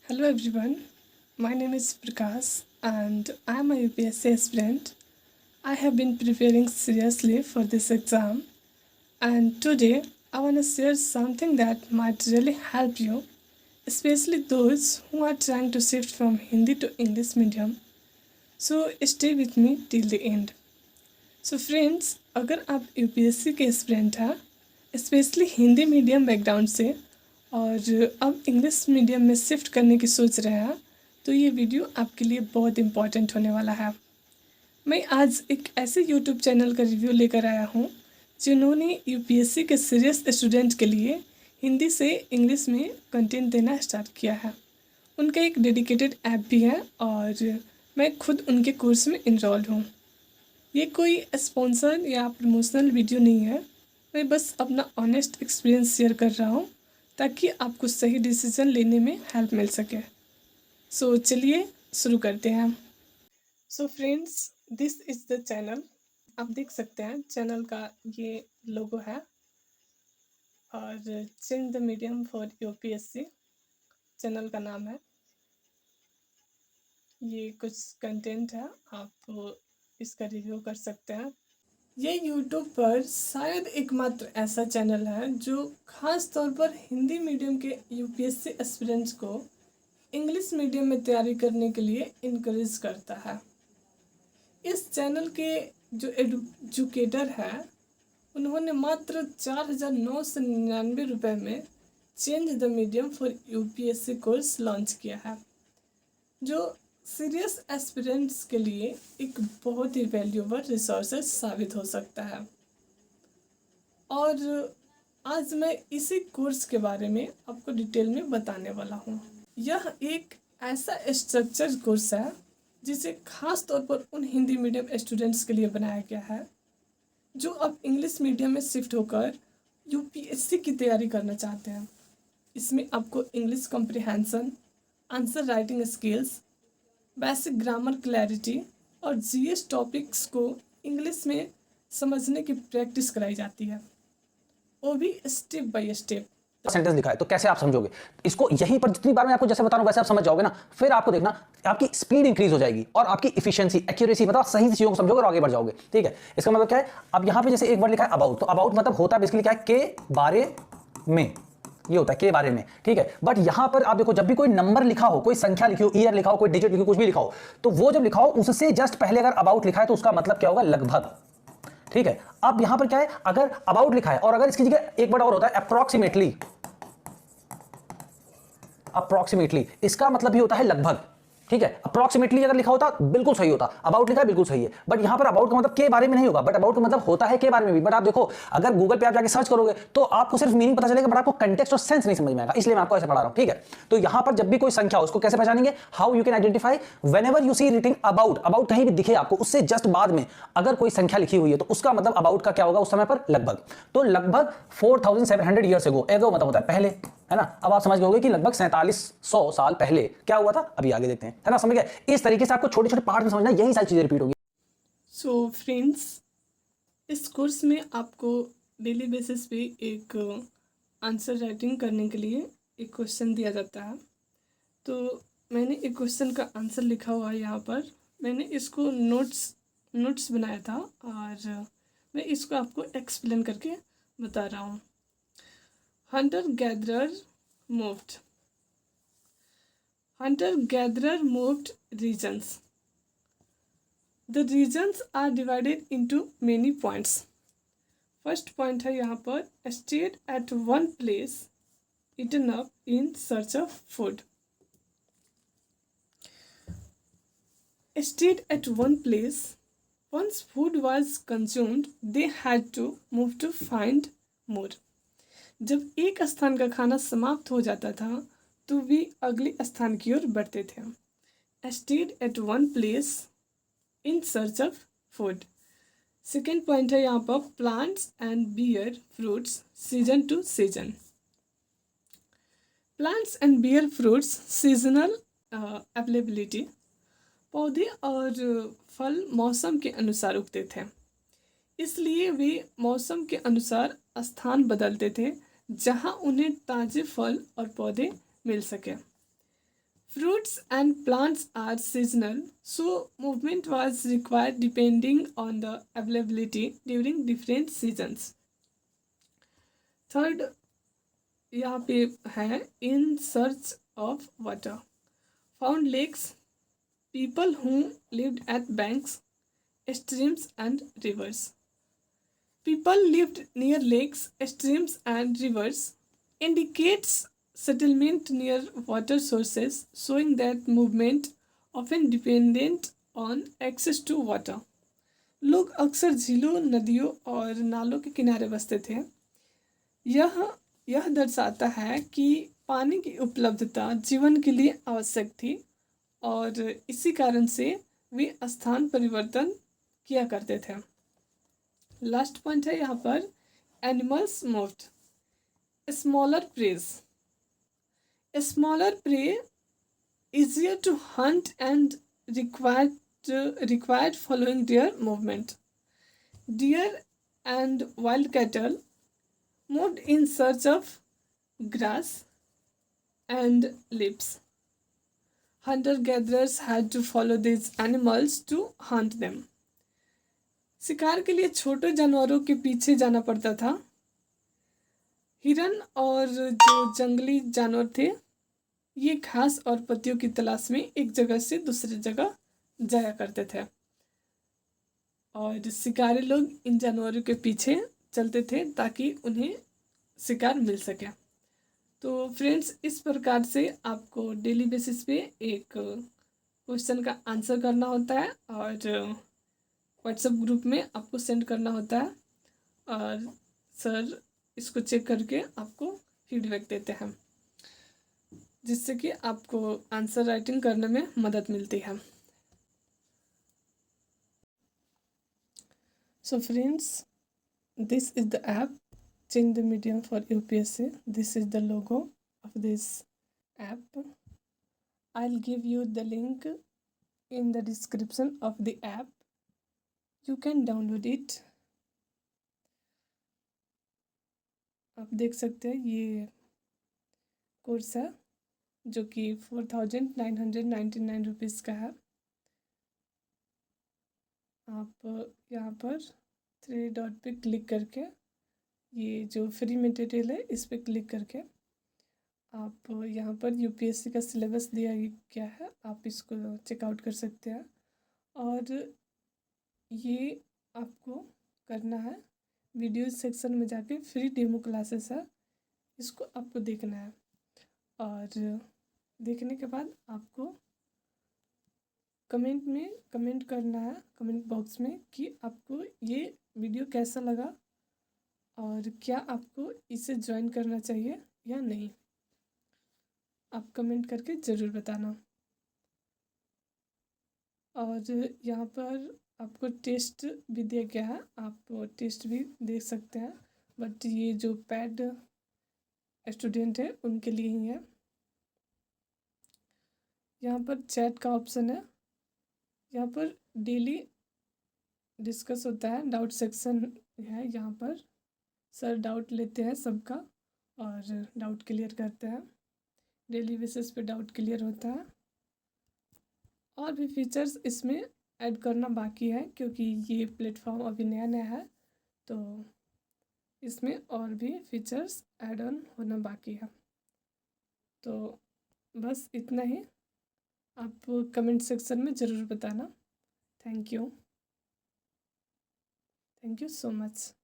Hello everyone, my name is Prakash and I am a UPSC aspirant. I have been preparing seriously for this exam and today I want to share something that might really help you, especially those who are trying to shift from Hindi to English medium. So stay with me till the end. So friends, अगर आप UPSC के aspirant हैं, specially Hindi medium background से और अब English medium में shift करने की सोच रहे हैं, तो ये वीडियो आपके लिए बहुत इम्पॉर्टेंट होने वाला है। मैं आज एक ऐसे यूट्यूब चैनल का रिव्यू लेकर आया हूँ जिन्होंने यूपीएससी के सीरियस स्टूडेंट के लिए हिंदी से इंग्लिश में कंटेंट देना स्टार्ट किया है। उनका एक डेडिकेटेड ऐप भी है और मैं खुद उनके कोर्स में इनरोल्ड हूँ। ये कोई स्पॉन्सर या प्रमोशनल वीडियो नहीं है, मैं बस अपना ऑनेस्ट एक्सपीरियंस शेयर कर रहा हूँ ताकि आपको सही डिसीजन लेने में हेल्प मिल सके। सो चलिए शुरू करते हैं। So friends, this is the channel. आप देख सकते हैं चैनल का ये लोगो है और change the medium for UPSC channel का नाम है। ये कुछ कंटेंट है, आप इसका रिव्यू कर सकते हैं। ये यूट्यूब पर शायद एकमात्र ऐसा चैनल है जो ख़ास तौर पर हिंदी मीडियम के यूपीएससी एस्पिरेंट्स को इंग्लिश मीडियम में तैयारी करने के लिए इनकरेज करता है। इस चैनल के जो एजुकेटर है उन्होंने मात्र 4,999 रुपये में change the medium for UPSC course launch किया है, जो सीरियस एस्पिरेंट्स के लिए एक बहुत ही वैल्यूएबल रिसोर्सेज साबित हो सकता है। और आज मैं इसी कोर्स के बारे में आपको डिटेल में बताने वाला हूँ। यह एक ऐसा स्ट्रक्चर कोर्स है जिसे खास तौर पर उन हिंदी मीडियम स्टूडेंट्स के लिए बनाया गया है जो अब इंग्लिश मीडियम में शिफ्ट होकर यूपीएससी की तैयारी करना चाहते हैं। इसमें आपको English comprehension, answer writing skills, basic grammar clarity और जीएस टॉपिक्स को इंग्लिश में समझने की प्रैक्टिस कराई जाती है, वो भी स्टेप बाय स्टेप। सेंटेंस लिखा है तो कैसे आप समझोगे इसको। यहीं पर जितनी बार मैं आपको जैसे बता रहा हूं वैसे आप समझ जाओगे ना, फिर आपको देखना आपकी स्पीड इंक्रीज हो जाएगी और आपकी इफिशिएंसी, एक्यूरेसी, मतलब सही से चीजों को समझोगे और आगे बढ़ जाओगे। ठीक है, इसका मतलब क्या है, अब यहां पे जैसे एक वर्ड लिखा है अबाउट, तो अबाउट मतलब होता है बेसिकली क्या है, के बारे में, ये होता है के बारे में। ठीक है, बट यहां पर आप देखो जब भी कोई नंबर लिखा हो, कोई संख्या लिखी हो, ईयर लिखा हो, कोई डिजिट लिखी हो, कुछ भी लिखा हो, तो वो जब लिखा हो उससे जस्ट पहले अगर अबाउट लिखा है तो उसका मतलब क्या होगा, लगभग। ठीक है, अब यहां पर क्या है, अगर अबाउट लिखा है और अगर इसकी जगह एक वर्ड और होता है अप्रोक्सीमेटली, अप्रोक्सीमेटली इसका मतलब भी होता है लगभग। ठीक है, अप्रोक्सीमेटली अगर लिखा होता बिल्कुल सही होता, अबाउट लिखा है बिल्कुल सही है, बट यहां पर अबाउट का मतलब के बारे में नहीं होगा, बट अबाउट का मतलब होता है के बारे में भी। बट आप देखो अगर गूगल पे आप जाके सर्च करोगे तो आपको सिर्फ मीनिंग पता चलेगा, बट आपको कंटेक्स्ट और सेंस नहीं समझ में आएगा, इसलिए मैं आपको ऐसे पढ़ा रहा हूं। ठीक है, तो यहां पर जब भी कोई संख्या हो उसको कैसे पहचानेंगे, how you can identify, whenever you see writing about, about कहीं भी दिखे आपको उससे जस्ट बाद में अगर कोई संख्या लिखी हुई है तो उसका मतलब अबाउट का क्या होगा उस समय पर, लगभग। तो लगभग 4700 ईयर्स एगो, एगो मतलब होता है पहले, है ना। अब आप समझ गए कि लगभग 4700 साल पहले क्या हुआ था, अभी आगे देखते हैं, है ना। समझ गए, इस तरीके से आपको छोटे छोटे पार्ट में समझना, यही सारी चीजें रिपीट होगी। सो फ्रेंड्स, इस कोर्स में आपको डेली बेसिस पे एक आंसर राइटिंग करने के लिए एक क्वेश्चन दिया जाता है। तो मैंने एक क्वेश्चन का आंसर लिखा हुआ है यहाँ पर, मैंने इसको नोट्स बनाया था और मैं इसको आपको एक्सप्लेन करके बता रहा हूँ। Hunter-gatherer moved. Hunter-gatherer moved regions. The regions are divided into many points. First point है यहाँ पर, stayed at one place, eaten up in search of food. Stayed at one place. Once food was consumed, they had to move to find more. जब एक स्थान का खाना समाप्त हो जाता था तो वे अगले स्थान की ओर बढ़ते थे। Stayed at one place in search of food. Second point है यहाँ पर, plants and bear fruits season to season. Plants and bear fruits seasonal availability, पौधे और फल मौसम के अनुसार उगते थे, इसलिए वे मौसम के अनुसार स्थान बदलते थे जहां उन्हें ताज़े फल और पौधे मिल सके। Fruits and plants are seasonal, so movement was required depending on the availability during different seasons. Third यहाँ पे है in search of water, found lakes, people who lived at banks, streams and rivers. People lived near lakes, streams and rivers indicates settlement near water sources, showing that movement often dependent on access to water. लोग अक्सर झीलों, नदियों और नालों के किनारे बसते थे। यह दर्शाता है कि पानी की उपलब्धता जीवन के लिए आवश्यक थी और इसी कारण से वे स्थान परिवर्तन किया करते थे। लास्ट पॉइंट है यहाँ पर animals moved, smaller preys, smaller prey easier to hunt and required following deer movement. Deer and wild cattle moved in search of grass and leaves. Hunter-gatherers had to follow these animals to hunt them. शिकार के लिए छोटे जानवरों के पीछे जाना पड़ता था। हिरन और जो जंगली जानवर थे ये घास और पत्तियों की तलाश में एक जगह से दूसरी जगह जाया करते थे और शिकारी लोग इन जानवरों के पीछे चलते थे ताकि उन्हें शिकार मिल सके। तो फ्रेंड्स, इस प्रकार से आपको डेली बेसिस पे एक क्वेश्चन का आंसर करना होता है और व्हाट्सएप ग्रुप में आपको सेंड करना होता है और सर इसको चेक करके आपको फीडबैक देते हैं, जिससे कि आपको आंसर राइटिंग करने में मदद मिलती है। So friends, this is the app change the medium for UPSC. This is the logo of this app. I will give you the link in the description of the app. You can download it. आप देख सकते हैं ये course है जो कि 4,999 rupees का है. आप यहाँ पर 3 डॉट पे क्लिक करके ये जो फ्री मटेरियल है इस पे क्लिक करके आप यहाँ पर यूपीएससी का सिलेबस दिया गया है, आप इसको चेकआउट कर सकते हैं. और ये आपको करना है, वीडियो सेक्शन में जाके फ्री डेमो क्लासेस है, इसको आपको देखना है और देखने के बाद आपको कमेंट में कमेंट करना है, कमेंट बॉक्स में, कि आपको ये वीडियो कैसा लगा और क्या आपको इसे ज्वाइन करना चाहिए या नहीं. आप कमेंट करके ज़रूर बताना. और यहाँ पर आपको टेस्ट भी दिया गया है, आप टेस्ट भी देख सकते हैं, बट ये जो पैड स्टूडेंट है उनके लिए ही है. यहाँ पर चैट का ऑप्शन है, यहाँ पर डेली डिस्कस होता है, डाउट सेक्शन है, यहाँ पर सर डाउट लेते हैं सबका और डाउट क्लियर करते हैं. डेली बेसिस पे डाउट क्लियर होता है. और भी फीचर्स इसमें ऐड करना बाकी है क्योंकि ये प्लेटफॉर्म अभी नया नया है, तो इसमें और भी फीचर्स ऐड ऑन होना बाकी है. तो बस इतना ही. आप कमेंट सेक्शन में ज़रूर बताना. Thank you so much.